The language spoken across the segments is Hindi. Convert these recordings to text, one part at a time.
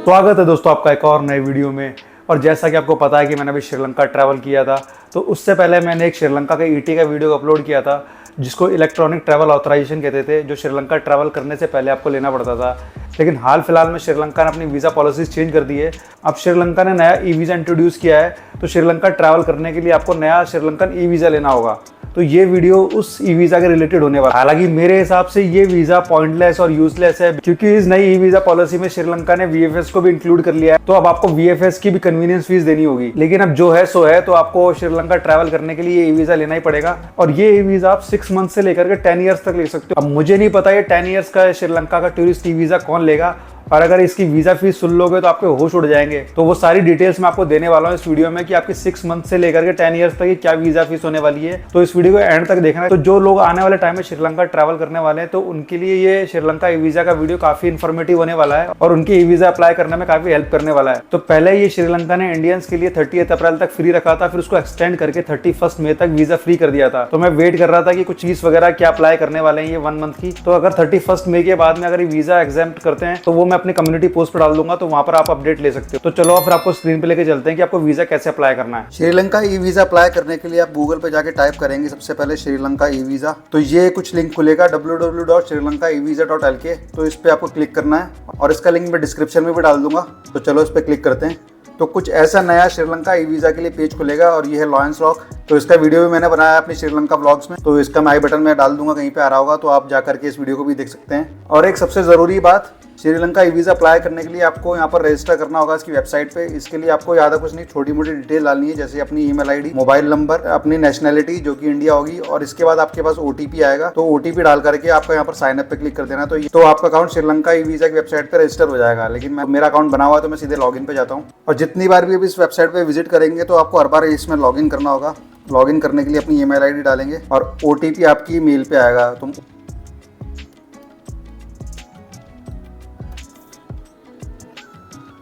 स्वागत है दोस्तों आपका एक और नए वीडियो में। और जैसा कि आपको पता है कि मैंने अभी श्रीलंका ट्रैवल किया था, तो उससे पहले मैंने एक श्रीलंका के ईटी का वीडियो अपलोड किया था जिसको इलेक्ट्रॉनिक ट्रैवल ऑथराइजेशन कहते थे, जो श्रीलंका ट्रैवल करने से पहले आपको लेना पड़ता था। लेकिन हाल फिलहाल में श्रीलंका ने अपनी वीज़ा पॉलिसीज चेंज कर दी है। अब श्रीलंका ने नया ई वीज़ा इंट्रोड्यूस किया है, तो श्रीलंका ट्रैवल करने के लिए आपको नया श्रीलंकन ई वीज़ा लेना होगा। तो ये वीडियो उस ई वीज़ा के रिलेटेड होने वाला है। हालांकि मेरे हिसाब से ये वीज़ा पॉइंटलेस और यूजलेस है, क्योंकि इस नई ई वीज़ा पॉलिसी में श्रीलंका ने वीएफएस को भी इंक्लूड कर लिया है। तो अब आपको वीएफएस की भी कन्वीनियंस फीस देनी होगी। लेकिन अब जो है सो है, तो आपको श्रीलंका ट्रैवल करने के लिए ई वीज़ा लेना ही पड़ेगा। और ये ई वीज़ा आप 6 मंथ से लेकर के 10 ईयर्स तक ले सकते हो। अब मुझे नहीं पता ये 10 ईयर्स का श्रीलंका का टूरिस्ट ई वीज़ा कौन लेगा, और अगर इसकी वीज़ा फीस सुन लोगे तो आपके होश उड़ जाएंगे। तो वो सारी डिटेल्स मैं आपको देने वाला हूँ इस वीडियो में कि आपकी 6 मंथ से लेकर के 10 ईयर्स तक ये क्या वीज़ा फीस होने वाली है। तो इस वीडियो को एंड तक देखना है। तो जो लोग आने वाले टाइम में श्रीलंका ट्रैवल करने वाले हैं, तो उनके लिए ये श्रीलंका ई वीज़ा का वीडियो काफी इन्फॉर्मेटिव होने वाला है और उनके ई वीज़ा अप्लाई करने में काफी हेल्प करने वाला है। तो पहले ये श्रीलंका ने इंडियंस के लिए 30 अप्रैल तक फ्री रखा था, फिर उसको एक्सटेंड करके 31 मई तक वीज़ा फ्री कर दिया था। तो मैं वेट कर रहा था कि कुछ फीस वगैरह क्या अप्लाई करने वाले हैं ये 1 मंथ की। तो अगर 31 मई के बाद में अगर ये वीज़ा एग्जेम्प्ट करते हैं, तो वो मैं अपनी कम्युनिटी पोस्ट डाल दूंगा, तो वहां पर आप अपडेट ले सकते हो। तो चलो फिर आपको स्क्रीन पे लेके चलते हैं कि आपको वीजा कैसे अप्लाई करना है। श्रीलंका ई वीज़ा अप्लाई करने के लिए आप गूगल पे जाके टाइप करेंगे सबसे पहले श्रीलंका ई वीज़ा। तो ये कुछ लिंक खुलेगा www.srilankaevisa.lk। तो इस पे आपको क्लिक करना है और इसका लिंक मैं डिस्क्रिप्शन में भी डाल दूंगा। तो चलो इस पे क्लिक करते हैं। तो कुछ ऐसा नया श्रीलंका ई वीज़ा के लिए पेज खुलेगा और ये है लॉयंस रॉक। तो इसका वीडियो भी मैंने बनाया अपनी श्रीलंका ब्लॉग्स में, तो इसका मैं आई बटन में डाल दूंगा, कहीं पे आ रहा होगा, तो आप जा करके इस वीडियो को भी देख सकते हैं। और एक सबसे ज़रूरी बात, श्रीलंका ई वीज़ा अप्लाई करने के लिए आपको यहाँ पर रजिस्टर करना होगा इसकी वेबसाइट पे। इसके लिए आपको ज़्यादा कुछ नहीं, छोटी मोटी डिटेल डालनी है, जैसे अपनी ईमेल आईडी, मोबाइल नंबर, अपनी नेशनैलिटी जो कि इंडिया होगी, और इसके बाद आपके पास ओटीपी आएगा। तो ओटीपी डाल करके आपको यहाँ पर साइन अप पे क्लिक कर देना। तो आपका अकाउंट श्रीलंका ई वीज़ा की वेबसाइट पर रजिस्टर हो जाएगा। लेकिन मेरा अकाउंट बना हुआ है तो मैं सीधे लॉगिन पे जाता हूँ। और जितनी बार भी इस वेबसाइट पर विजिट करेंगे तो आपको हर बार इसमें लॉगिन करना होगा। लॉगिन करने के लिए अपनी ईमेल आईडी डालेंगे और ओटीपी आपकी मेल पे आएगा। तुम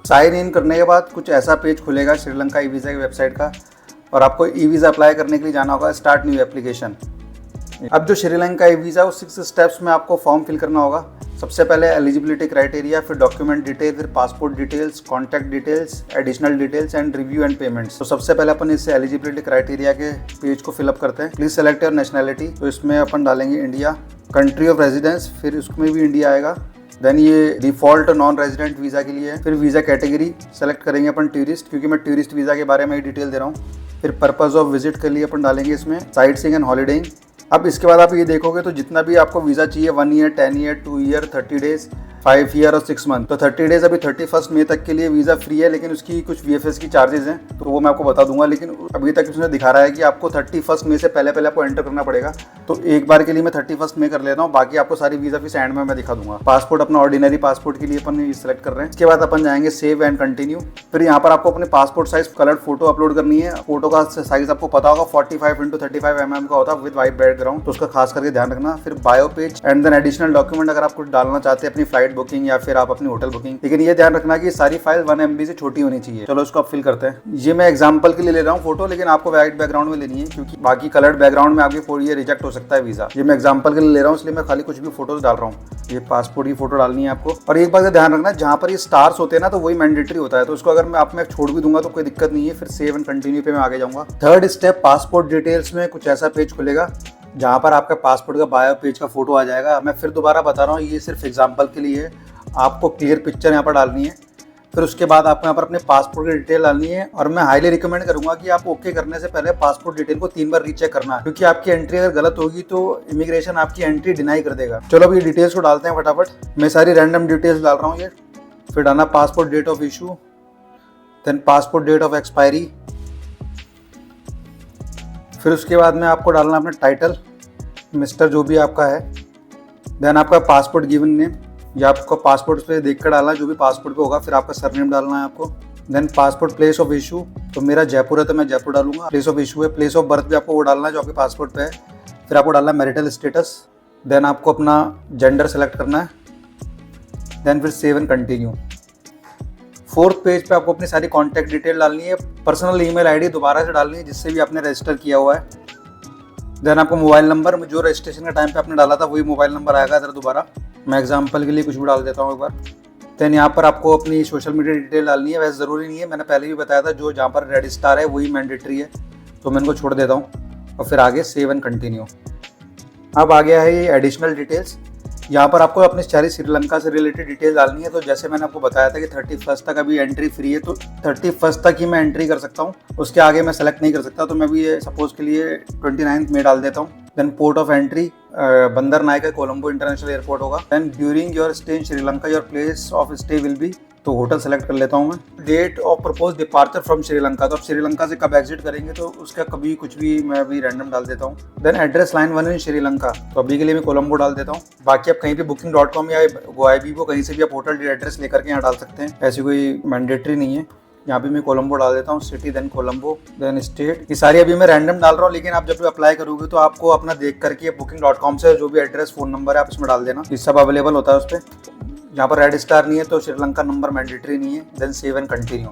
साइन इन करने के बाद कुछ ऐसा पेज खुलेगा श्रीलंका ई वीज़ा की वेबसाइट का, और आपको ई वीज़ा अप्लाई करने के लिए जाना होगा स्टार्ट न्यू एप्लीकेशन। अब जो श्रीलंका ई वीज़ा, उस 6 स्टेप्स में आपको फॉर्म फिल करना होगा। सबसे पहले एलिजिबिलिटी क्राइटेरिया, फिर डॉक्यूमेंट डिटेल, फिर passport details, contact details, additional details and review and payments. तो सबसे पहले अपन इस एलिजिबिलिटी क्राइटेरिया के पेज को फिलअप करते हैं। Please select your nationality. तो इसमें अपन डालेंगे इंडिया। कंट्री ऑफ रेजिडेंस, फिर उसमें भी इंडिया आएगा। देन ये डिफॉल्ट नॉन रेजिडेंट वीज़ा के लिए है। फिर वीज़ा कैटेगरी सेलेक्ट करेंगे अपन टूरिस्ट, क्योंकि मैं टूरिस्ट वीज़ा के बारे में ही डिटेल दे रहा हूँ। फिर पर्पस ऑफ विजिट के लिए अपन डालेंगे इसमें साइट सीइंग एंड हॉलीडेइंग। अब इसके बाद आप ये देखोगे तो जितना भी आपको वीज़ा चाहिए, 1 year, 10 year, 2 year, 30 days, 5 year और 6 मंथ। तो 30 डेज अभी 31 मई तक के लिए वीज़ा फ्री है, लेकिन उसकी कुछ वीएफएस की चार्जेस हैं, तो वो मैं आपको बता दूंगा। लेकिन अभी तक उसने दिखा रहा है कि आपको 31 मई से पहले आपको एंटर करना पड़ेगा। तो एक बार के लिए मैं 31 मई कर ले रहा हूँ, बाकी आपको सारी वीज़ा फीस एंड में मैं दिखा दूंगा। पासपोर्ट अपना ऑर्डिनरी पासपोर्ट के लिए अपन सेलेक्ट कर रहे हैं। इसके बाद अपन जाएंगे सेव एंड कंटिन्यू। फिर यहाँ पर आपको अपने passport size coloured photo upload करनी है। फोटो का साइज आपको पता होगा 45x35 mm का होता है विद वाइट बैकग्राउंड, तो उसका खास करके ध्यान रखना। फिर bio page and then additional document अगर आप कुछ डालना चाहते हैं, अपनी फ्लाइट बुकिंग या फिर आप अपनी होटल बुकिंग। लेकिन ये ध्यान रखना कि सारी फाइल 1 MB से छोटी होनी चाहिए। चलो इसको आप फिल करते हैं। ये मैं एग्जांपल के लिए ले रहा हूँ फोटो, लेकिन आपको व्हाइट बैकग्राउंड में लेनी है, क्योंकि बाकी कलर्ड बैकग्राउंड में आपके ये रिजेक्ट हो सकता है वीज़ा। ये मैं एग्जांपल के लिए ले रहा हूँ, इसलिए मैं खाली कुछ भी फोटोज डाल रहा हूँ। ये पासपोर्ट की फोटो डालनी है आपको। और एक बात का ध्यान रखना, जहाँ पर ये स्टार्स होते हैं ना, तो वही मैंडेटरी होता है। तो उसको अगर मैं छोड़ भी दूंगा तो कोई दिक्कत नहीं है। फिर सेव एंड कंटिन्यू पे मैं आगे जाऊँगा। थर्ड स्टेप, पासपोर्ट डिटेल्स में कुछ ऐसा पेज खुलेगा जहाँ पर आपका पासपोर्ट का बायो पेज का फोटो आ जाएगा। मैं फिर दोबारा बता रहा हूँ, ये सिर्फ एग्जांपल के लिए है। आपको क्लियर पिक्चर यहाँ पर डालनी है। फिर उसके बाद आपको यहाँ पर अपने पासपोर्ट की डिटेल डालनी है। और मैं हाईली रिकमेंड करूंगा कि आप ओके करने से पहले पासपोर्ट डिटेल को 3 बार रीचेक करना है, क्योंकि आपकी एंट्री अगर गलत होगी तो इमिग्रेशन आपकी एंट्री डिनाई कर देगा। चलो अभी डिटेल्स को डालते हैं फटाफट। मैं सारी रैंडम डिटेल्स डाल रहा हूँ ये। फिर डालना passport date of issue, then passport date of expiry. फिर उसके बाद में आपको डालना अपना टाइटल, मिस्टर जो भी आपका है। देन आपका पासपोर्ट गिवन नेम, या आपको पासपोर्ट पे देख कर डालना जो भी पासपोर्ट पे होगा। फिर आपका सरनेम डालना है आपको। Then passport place of issue, तो मेरा जयपुर है तो मैं जयपुर डालूंगा। प्लेस ऑफ इशू है, प्लेस ऑफ बर्थ भी आपको वो डालना है जो आपके पासपोर्ट पे है। फिर आपको डालना है मैरिटल स्टेटस। देन आपको अपना जेंडर सेलेक्ट करना है। देन फिर save and continue. 4th page पे आपको अपनी सारी कॉन्टैक्ट डिटेल डालनी है। पर्सनल ईमेल आईडी दोबारा से डालनी है जिससे भी आपने रजिस्टर किया हुआ है। देन आपको मोबाइल नंबर, जो रजिस्ट्रेशन के टाइम पे आपने डाला था वही मोबाइल नंबर आएगा इधर दोबारा। मैं एग्जांपल के लिए कुछ भी डाल देता हूँ एक बार। देन यहाँ पर आपको अपनी सोशल मीडिया डिटेल डालनी है। वैसे ज़रूरी नहीं है, मैंने पहले भी बताया था, जो जहाँ पर रेड स्टार है वही मैंडेटरी है, तो मैं इनको छोड़ देता हूँ और फिर आगे सेव एंड कंटिन्यू। अब आ गया है ये एडिशनल डिटेल्स। यहाँ पर आपको अपने सारी श्रीलंका से रिलेटेड डिटेल डालनी है। तो जैसे मैंने आपको बताया था कि 31 तक अभी एंट्री फ्री है, तो 31 तक ही मैं एंट्री कर सकता हूँ, उसके आगे मैं सेलेक्ट नहीं कर सकता। तो मैं भी ये सपोज के लिए 29 में डाल देता हूँ। Then port of entry Bandaranaike Colombo international airport होगा। Then during your stay in Sri Lanka your place of stay will be, तो होटल सेलेक्ट कर लेता हूँ मैं। Date of propose departure from Sri Lanka, तो अब श्रीलंका से कब एग्जिट करेंगे, तो उसका कभी कुछ भी मैं अभी रैंडम डाल देता हूँ। देन एड्रेस लाइन 1 इन श्रीलंका, तो अभी के लिए मैं कोलंबो डाल देता हूँ। बाकी आप कहीं भी booking.com या गोआईबीबो कहीं से भी आप होटल एड्रेस लेकर के यहाँ डाल सकते हैं, ऐसी कोई मैंडेटरी नहीं है। यहाँ भी मैं कोलंबो डाल देता हूँ, city then Colombo then state. ये सारी अभी मैं रैंडम डाल रहा हूँ, लेकिन आप जब भी अप्लाई करोगे तो आपको अपना देख करके booking.com से जो भी एड्रेस फ़ोन नंबर है आप इसमें डाल देना, ये सब अवेलेबल होता है उस पर। यहाँ पर रेड स्टार नहीं है तो श्रीलंका नंबर मैंडेटरी नहीं है। Then save and continue.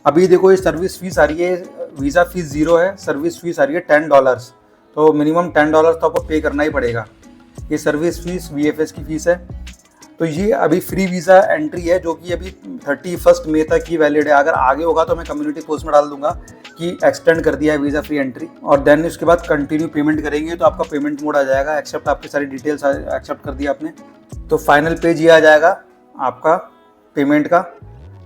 अभी देखो ये सर्विस फीस आ रही है, वीज़ा फीस 0 है, सर्विस फीस आ रही है $10, तो मिनिमम $10 तो आपको पे करना ही पड़ेगा। ये सर्विस फीस VFS की फीस है। तो ये अभी फ्री वीज़ा एंट्री है जो कि अभी 31 मई तक ही वैलिड है। अगर आगे होगा तो मैं कम्युनिटी पोस्ट में डाल दूंगा कि एक्सटेंड कर दिया है वीज़ा फ्री एंट्री। और देन उसके बाद कंटिन्यू पेमेंट करेंगे तो आपका पेमेंट मोड आ जाएगा, एक्सेप्ट, आपकी सारी डिटेल्स एक्सेप्ट कर दिया आपने, तो फाइनल पेज ये आ जाएगा आपका पेमेंट का।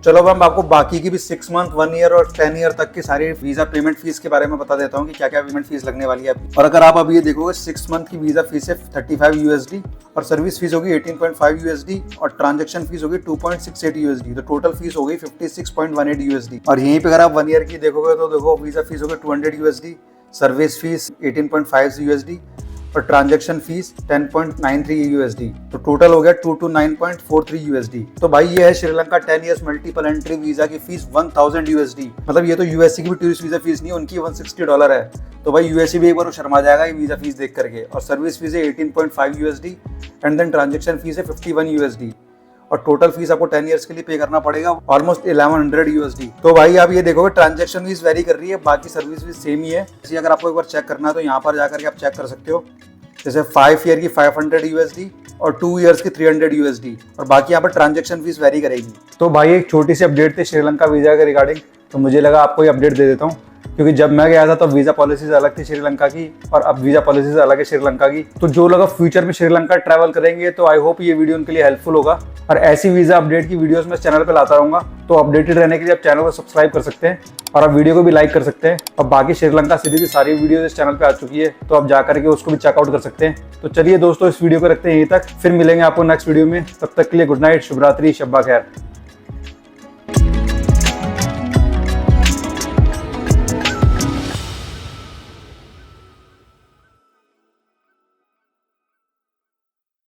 चलो अब हम आपको बाकी की भी 6 मंथ, 1 ईयर और 10 ईयर तक की सारी वीज़ा पेमेंट फीस के बारे में बता देता हूँ कि क्या क्या पेमेंट फीस लगने वाली है अभी। और अगर आप अभी ये देखोगे 6 मंथ की वीज़ा फीस है $35 और सर्विस फीस होगी $18.5 और ट्रांजैक्शन फीस होगी $2.68, तो टोटल फीस हो गई $56.18। और यहीं पे अगर आप 1 ईयर की देखोगे तो देखो वीज़ा फीस होगी $200, सर्विस फीस $18.5 और ट्रांजैक्शन फीस $10.93, तो टोटल हो गया $229.43। तो भाई ये है Sri Lanka 10 years multiple entry visa की फीस $1000। मतलब ये तो यूएसए की भी टूरिस्ट वीजा फीस नहीं है, उनकी $160 है। तो भाई यूएसए भी एक बार शर्मा जाएगा ये वीजा फीस देख करके। और सर्विस फीस है $18.5 एंड देन ट्रांजेक्शन फीस है $51 और टोटल फीस आपको 10 इयर्स के लिए पे करना पड़ेगा ऑलमोस्ट $1100। तो भाई आप ये देखोगे ट्रांजैक्शन फीस वेरी कर रही है, बाकी सर्विस फीस सेम ही है। इसी अगर आपको एक बार चेक करना है तो यहाँ पर जाकर के आप चेक कर सकते हो। जैसे 5 ईयर की $500 और 2 इयर्स की $300 और बाकी यहाँ पर ट्रांजैक्शन फीस वेरी करेगी। तो भाई एक छोटी सी अपडेट थी श्रीलंका वीज़ा के रिगार्डिंग, तो मुझे लगा आपको ये अपडेट दे देता हूँ, क्योंकि जब मैं गया था तो वीज़ा पॉलिसीज अलग थी श्रीलंका की और अब वीज़ा पॉलिसीज अलग है श्रीलंका की। तो जो लोग फ्यूचर में श्रीलंका ट्रैवल करेंगे तो आई होप ये वीडियो उनके लिए हेल्पफुल होगा। और ऐसी वीज़ा अपडेट की वीडियोस मैं चैनल पे लाता रहूँगा, तो अपडेटेड रहने के लिए आप चैनल को सब्सक्राइब कर सकते हैं और आप वीडियो को भी लाइक कर सकते हैं। और बाकी श्रीलंका से भी सारी वीडियोज इस चैनल पर आ चुकी है, तो आप जा करके उसको भी चेकआउट कर सकते हैं। तो चलिए दोस्तों, इस वीडियो को रखते हैं यहीं तक, फिर मिलेंगे आपको नेक्स्ट वीडियो में। तब तक के लिए गुड नाइट, शुभ रात्रि, शब्बा खैर।